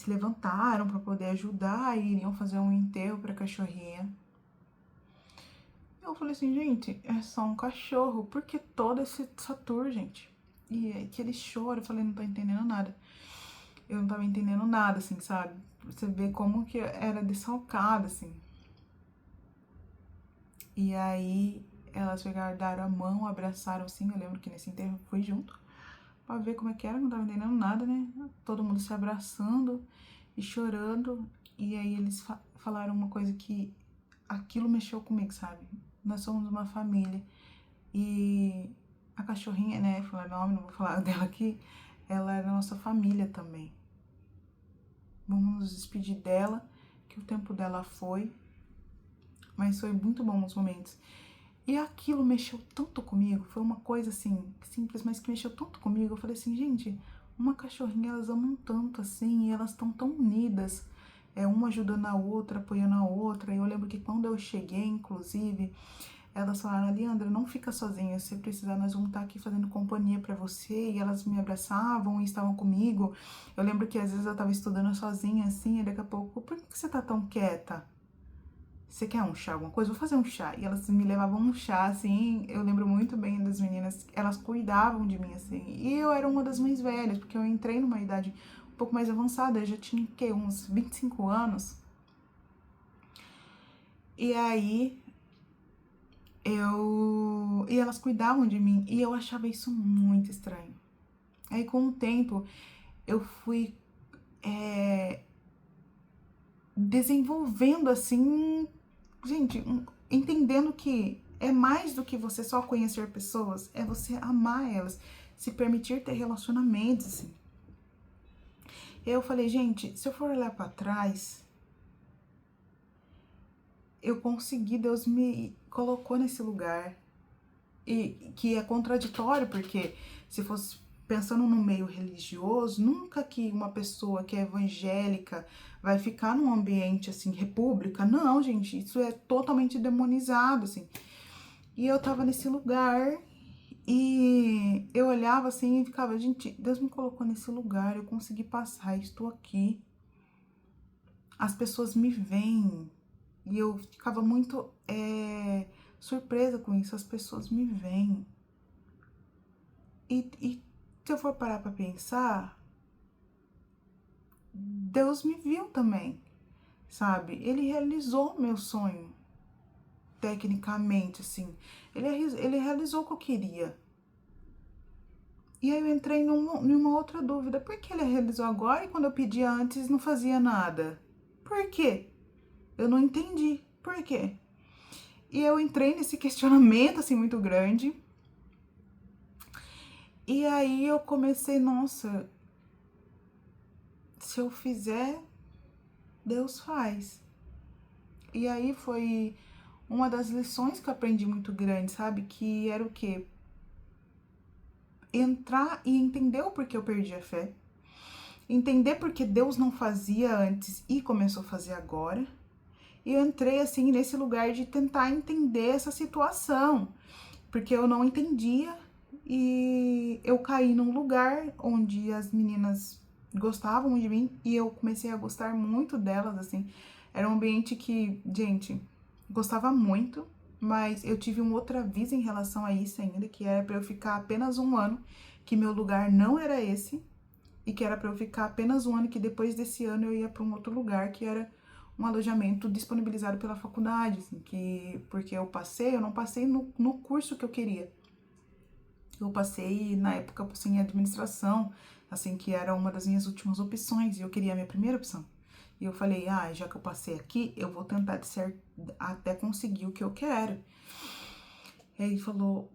levantaram para poder ajudar e iriam fazer um enterro pra cachorrinha. Eu falei assim, gente, é só um cachorro, por que toda essa tour, gente? E aquele choro, eu falei, não tô entendendo nada. Eu não tava entendendo nada, assim, sabe? Você vê como que era desfalcada, assim. E aí, elas pegaram a mão, abraçaram, assim, eu lembro que nesse enterro eu fui junto, pra ver como é que era, não tava entendendo nada, né? Todo mundo se abraçando e chorando. E aí eles falaram uma coisa que aquilo mexeu comigo, sabe? Nós somos uma família. E a cachorrinha, né, falar nome, não vou falar dela aqui, ela era nossa família também. Vamos nos despedir dela, que o tempo dela foi, mas foi muito bom os momentos. E aquilo mexeu tanto comigo, foi uma coisa assim, simples, mas que mexeu tanto comigo. Eu falei assim, gente, uma cachorrinha, elas amam tanto assim, e elas estão tão unidas, uma ajudando a outra, apoiando a outra. E eu lembro que quando eu cheguei, inclusive, elas falaram, Leandra, não fica sozinha, se precisar nós vamos estar aqui fazendo companhia pra você. E elas me abraçavam e estavam comigo. Eu lembro que às vezes eu tava estudando sozinha assim, e daqui a pouco, por que você tá tão quieta? Você quer um chá, alguma coisa? Vou fazer um chá. E elas me levavam um chá, assim, eu lembro muito bem das meninas, elas cuidavam de mim, assim. E eu era uma das mais velhas, porque eu entrei numa idade um pouco mais avançada, eu já tinha, uns 25 anos. E aí e elas cuidavam de mim e eu achava isso muito estranho. Aí com o tempo eu fui desenvolvendo assim, gente, entendendo que é mais do que você só conhecer pessoas, é você amar elas, se permitir ter relacionamentos, assim. Eu falei, gente, se eu for olhar pra trás, eu consegui, Deus me colocou nesse lugar. E que é contraditório, porque se fosse pensando no meio religioso, nunca que uma pessoa que é evangélica vai ficar num ambiente assim, república. Não, gente, isso é totalmente demonizado, assim. E eu tava nesse lugar e eu olhava assim e ficava, gente, Deus me colocou nesse lugar, eu consegui passar, estou aqui. As pessoas me veem. E eu ficava muito surpresa com isso, as pessoas me veem. E se eu for parar pra pensar, Deus me viu também, sabe? Ele realizou meu sonho, tecnicamente, assim. Ele realizou o que eu queria. E aí eu entrei numa outra dúvida. Por que ele realizou agora e quando eu pedia antes não fazia nada? Por quê? Eu não entendi. Por quê? E eu entrei nesse questionamento, assim, muito grande. E aí eu comecei, nossa, se eu fizer, Deus faz. E aí foi uma das lições que eu aprendi muito grande, sabe? Que era o quê? Entrar e entender o porquê eu perdi a fé. Entender porque Deus não fazia antes e começou a fazer agora. E eu entrei assim nesse lugar de tentar entender essa situação, porque eu não entendia e eu caí num lugar onde as meninas gostavam de mim e eu comecei a gostar muito delas, assim. Era um ambiente que, gente, gostava muito, mas eu tive uma outra visa em relação a isso ainda, que era para eu ficar apenas um ano, que meu lugar não era esse, e que era para eu ficar apenas um ano, que depois desse ano eu ia para um outro lugar, que era um alojamento disponibilizado pela faculdade, assim, porque eu não passei no curso que eu queria. Eu passei, na época, em administração, assim, que era uma das minhas últimas opções, e eu queria a minha primeira opção. E eu falei, já que eu passei aqui, eu vou tentar de certo, até conseguir o que eu quero. E aí ele falou,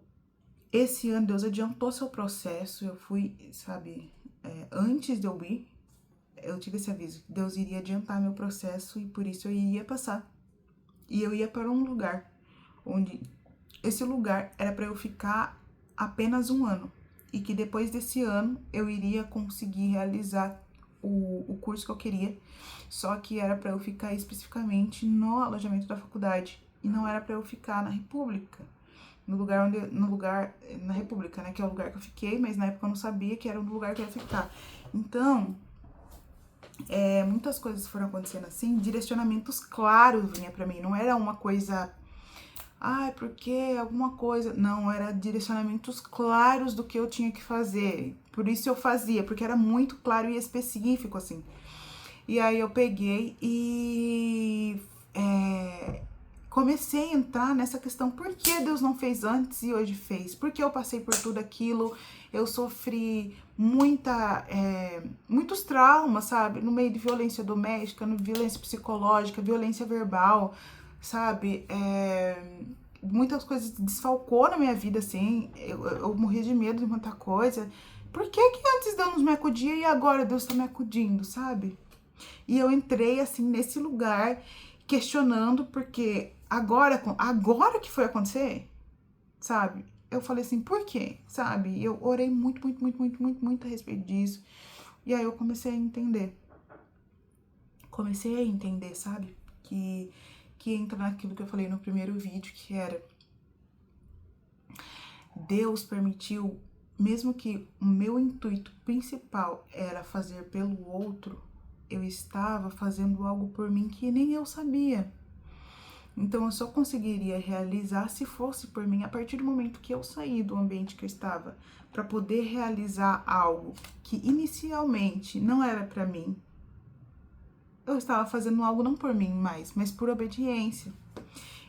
esse ano Deus adiantou seu processo, eu fui, sabe, antes de eu ir, eu tive esse aviso, Deus iria adiantar meu processo e por isso eu iria passar. E eu ia para um lugar, onde esse lugar era para eu ficar apenas um ano. E que depois desse ano eu iria conseguir realizar o curso que eu queria. Só que era para eu ficar especificamente no alojamento da faculdade. E não era para eu ficar na República. Na República, né? Que é o lugar que eu fiquei, mas na época eu não sabia que era o lugar que eu ia ficar. Então, muitas coisas foram acontecendo assim, direcionamentos claros vinha pra mim, não era uma coisa, porque alguma coisa, não, era direcionamentos claros do que eu tinha que fazer, por isso eu fazia, porque era muito claro e específico, assim. E aí eu peguei e comecei a entrar nessa questão, por que Deus não fez antes e hoje fez? Por que eu passei por tudo aquilo? Eu sofri muitos traumas, sabe? No meio de violência doméstica, violência psicológica, violência verbal, sabe? Muitas coisas desfalcou na minha vida, assim. Eu morri de medo de muita coisa. Por que antes Deus me acudia e agora Deus tá me acudindo, sabe? E eu entrei, assim, nesse lugar questionando, porque agora que foi acontecer, sabe? Eu falei assim, por quê? Sabe? Eu orei muito a respeito disso. E aí eu comecei a entender. Sabe? Que entra naquilo que eu falei no primeiro vídeo, que era Deus permitiu, mesmo que o meu intuito principal era fazer pelo outro, eu estava fazendo algo por mim que nem eu sabia. Então eu só conseguiria realizar se fosse por mim a partir do momento que eu saí do ambiente que eu estava, para poder realizar algo que inicialmente não era para mim. Eu estava fazendo algo não por mim mais, mas por obediência.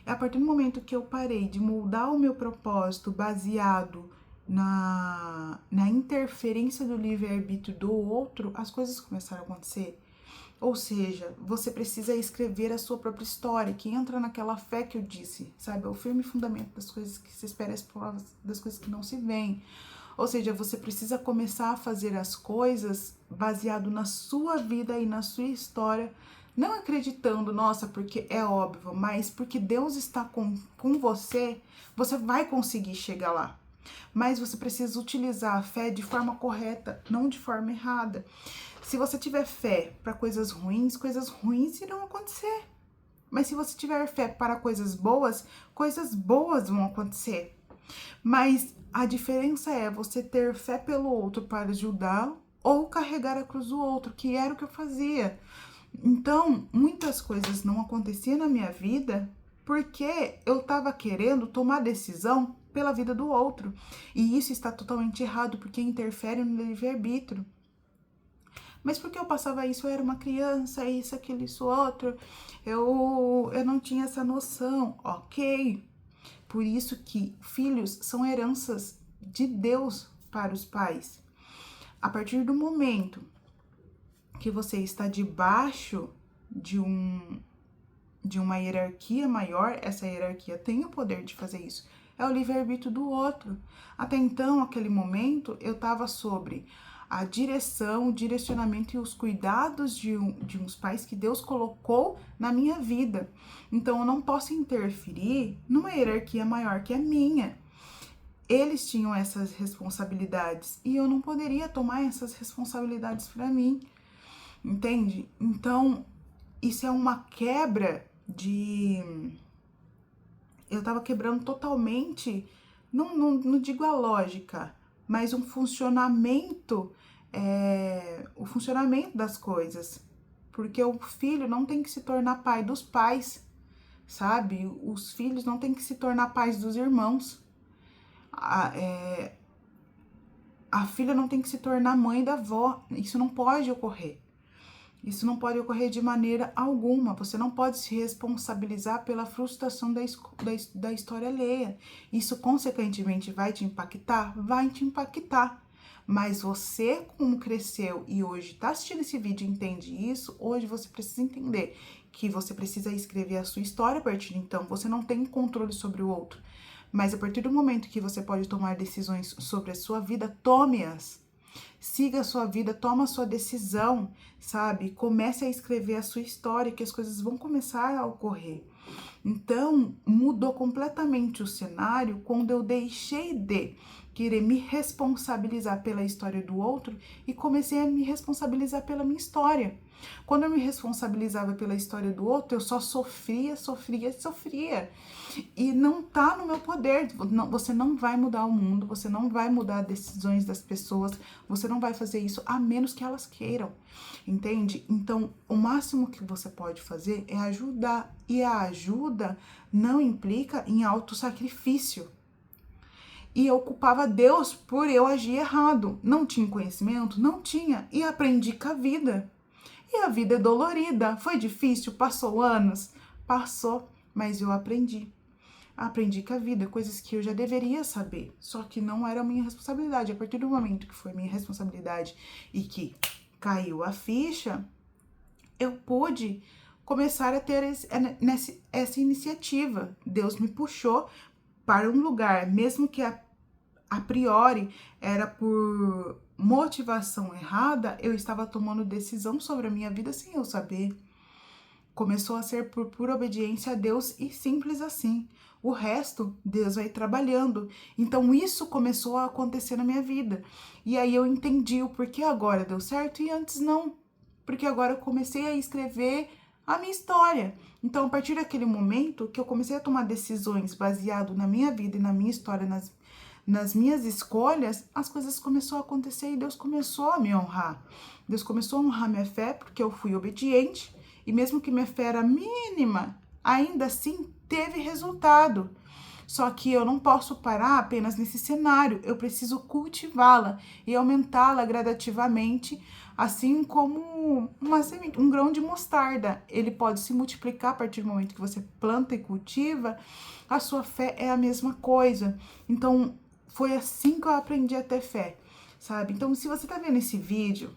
A partir do momento que eu parei de moldar o meu propósito baseado na interferência do livre-arbítrio do outro, as coisas começaram a acontecer. Ou seja, você precisa escrever a sua própria história, que entra naquela fé que eu disse, sabe? É o firme fundamento das coisas que se espera, as provas das coisas que não se veem. Ou seja, você precisa começar a fazer as coisas baseado na sua vida e na sua história, não acreditando, nossa, porque é óbvio, mas porque Deus está com você, você vai conseguir chegar lá. Mas você precisa utilizar a fé de forma correta, não de forma errada. Se você tiver fé para coisas ruins irão acontecer. Mas se você tiver fé para coisas boas vão acontecer. Mas a diferença é você ter fé pelo outro para ajudá-lo ou carregar a cruz do outro, que era o que eu fazia. Então, muitas coisas não aconteciam na minha vida porque eu estava querendo tomar decisão pela vida do outro. E isso está totalmente errado, porque interfere no livre-arbítrio. Mas porque eu passava isso, eu era uma criança, isso, aquilo, isso, outro. Eu não tinha essa noção, ok. Por isso que filhos são heranças de Deus para os pais. A partir do momento que você está debaixo de uma hierarquia maior, essa hierarquia tem o poder de fazer isso. É o livre-arbítrio do outro. Até então, aquele momento, eu estava sobre a direção, o direcionamento e os cuidados de uns pais que Deus colocou na minha vida. Então, eu não posso interferir numa hierarquia maior que a minha. Eles tinham essas responsabilidades e eu não poderia tomar essas responsabilidades para mim, entende? Então, isso é uma quebra de... Eu tava quebrando totalmente, não digo a lógica, mas o funcionamento das coisas. Porque o filho não tem que se tornar pai dos pais, sabe? Os filhos não tem que se tornar pais dos irmãos. A filha não tem que se tornar mãe da avó. Isso não pode ocorrer. Isso não pode ocorrer de maneira alguma. Você não pode se responsabilizar pela frustração da história alheia. Isso, consequentemente, vai te impactar? Vai te impactar. Mas você, como cresceu e hoje está assistindo esse vídeo e entende isso, hoje você precisa entender que você precisa escrever a sua história a partir de então. Você não tem controle sobre o outro. Mas a partir do momento que você pode tomar decisões sobre a sua vida, tome-as. Siga a sua vida, toma a sua decisão, sabe? Comece a escrever a sua história, que as coisas vão começar a ocorrer. Então, mudou completamente o cenário quando eu deixei de querer me responsabilizar pela história do outro e comecei a me responsabilizar pela minha história. Quando eu me responsabilizava pela história do outro, eu só sofria. E não tá no meu poder. Você não vai mudar o mundo, você não vai mudar as decisões das pessoas, você não vai fazer isso a menos que elas queiram, entende? Então, o máximo que você pode fazer é ajudar. E a ajuda não implica em autossacrifício. E eu culpava Deus por eu agir errado. Não tinha conhecimento? Não tinha. E aprendi com a vida. E a vida é dolorida. Foi difícil? Passou anos? Passou, mas eu aprendi. Aprendi com a vida, coisas que eu já deveria saber, só que não era minha responsabilidade. A partir do momento que foi minha responsabilidade e que caiu a ficha, eu pude começar a ter essa iniciativa. Deus me puxou para um lugar, mesmo que a priori era por motivação errada, eu estava tomando decisão sobre a minha vida sem eu saber. Começou a ser por pura obediência a Deus e simples assim. O resto, Deus vai trabalhando. Então, isso começou a acontecer na minha vida. E aí eu entendi o porquê agora deu certo e antes não. Porque agora eu comecei a escrever a minha história. Então, a partir daquele momento que eu comecei a tomar decisões baseado na minha vida e na minha história, nas minhas escolhas, as coisas começaram a acontecer e Deus começou a me honrar. Deus começou a honrar minha fé porque eu fui obediente. E mesmo que minha fé era mínima, ainda assim teve resultado. Só que eu não posso parar apenas nesse cenário, eu preciso cultivá-la e aumentá-la gradativamente, assim como uma semente, um grão de mostarda. Ele pode se multiplicar a partir do momento que você planta e cultiva. A sua fé é a mesma coisa. Então, foi assim que eu aprendi a ter fé, sabe? Então, se você tá vendo esse vídeo,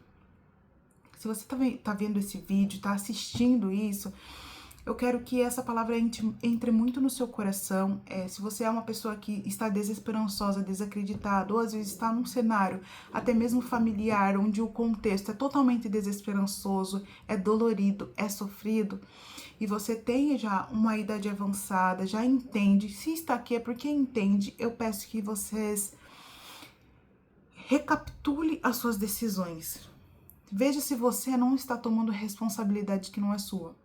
se você tá vendo esse vídeo, tá assistindo isso, eu quero que essa palavra entre muito no seu coração. Se você é uma pessoa que está desesperançosa, desacreditada, ou às vezes está num cenário até mesmo familiar, onde o contexto é totalmente desesperançoso, é dolorido, é sofrido, e você tem já uma idade avançada, já entende, se está aqui é porque entende, eu peço que vocês recapitule as suas decisões. Veja se você não está tomando responsabilidade que não é sua.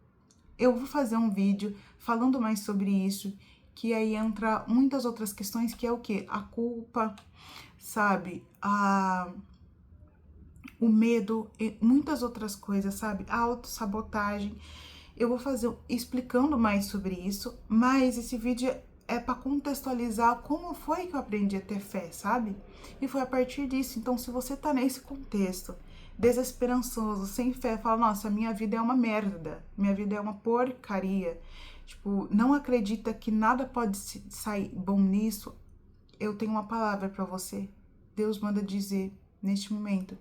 Eu vou fazer um vídeo falando mais sobre isso, que aí entra muitas outras questões, que é o quê? A culpa, sabe? O medo e muitas outras coisas, sabe? A autossabotagem. Eu vou fazer explicando mais sobre isso, mas esse vídeo é para contextualizar como foi que eu aprendi a ter fé, sabe? E foi a partir disso. Então, se você tá nesse contexto, desesperançoso, sem fé, fala, nossa, minha vida é uma merda, minha vida é uma porcaria, tipo, não acredita que nada pode sair bom nisso, eu tenho uma palavra para você. Deus manda dizer, neste momento,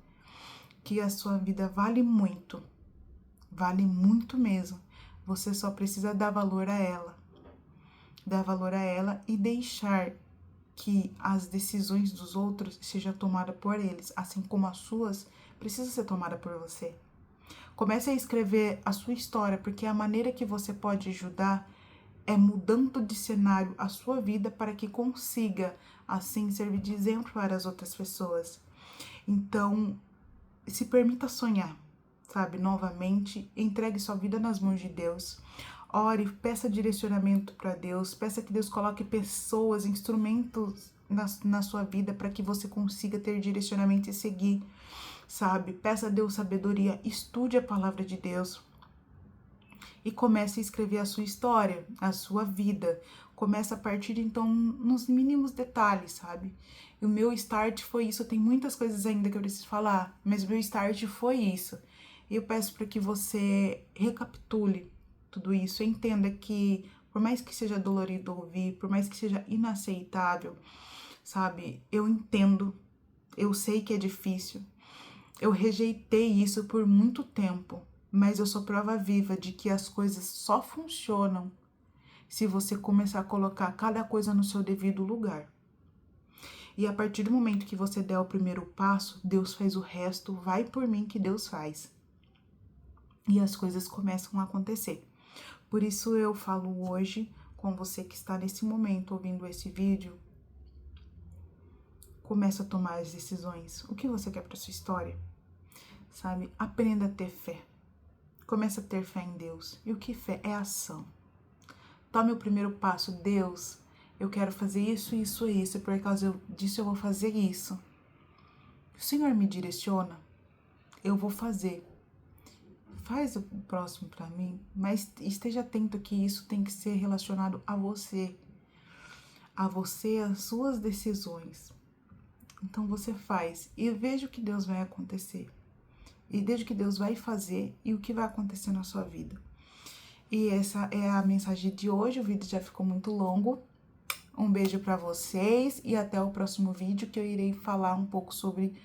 que a sua vida vale muito mesmo. Você só precisa dar valor a ela. Dar valor a ela e deixar que as decisões dos outros sejam tomadas por eles, assim como as suas precisam ser tomadas por você. Comece a escrever a sua história, porque a maneira que você pode ajudar é mudando de cenário a sua vida para que consiga, assim, servir de exemplo para as outras pessoas. Então, se permita sonhar, sabe? Novamente, entregue sua vida nas mãos de Deus. Ore, peça direcionamento para Deus, peça que Deus coloque pessoas, instrumentos na sua vida para que você consiga ter direcionamento e seguir, sabe? Peça a Deus sabedoria, estude a palavra de Deus e comece a escrever a sua história, a sua vida. Começa a partir, então, nos mínimos detalhes, sabe? E o meu start foi isso. Tem muitas coisas ainda que eu preciso falar, mas o meu start foi isso. E eu peço para que você recapitule tudo isso, entenda que, por mais que seja dolorido ouvir, por mais que seja inaceitável, sabe? Eu entendo, eu sei que é difícil. Eu rejeitei isso por muito tempo, mas eu sou prova viva de que as coisas só funcionam se você começar a colocar cada coisa no seu devido lugar. E a partir do momento que você der o primeiro passo, Deus faz o resto, vai por mim que Deus faz. E as coisas começam a acontecer. Por isso eu falo hoje com você que está nesse momento ouvindo esse vídeo, começa a tomar as decisões. O que você quer para sua história? Sabe? Aprenda a ter fé. Começa a ter fé em Deus. E o que fé? É ação. Tome o primeiro passo. Deus, eu quero fazer isso, isso e isso. E por causa disso eu vou fazer isso. O Senhor me direciona? Eu vou fazer. Faz o próximo para mim, mas esteja atento que isso tem que ser relacionado a você. A você, as suas decisões. Então você faz e veja o que Deus vai acontecer. E veja o que Deus vai fazer e o que vai acontecer na sua vida. E essa é a mensagem de hoje. O vídeo já ficou muito longo. Um beijo para vocês e até o próximo vídeo, que eu irei falar um pouco sobre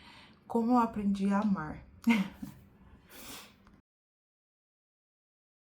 como eu aprendi a amar.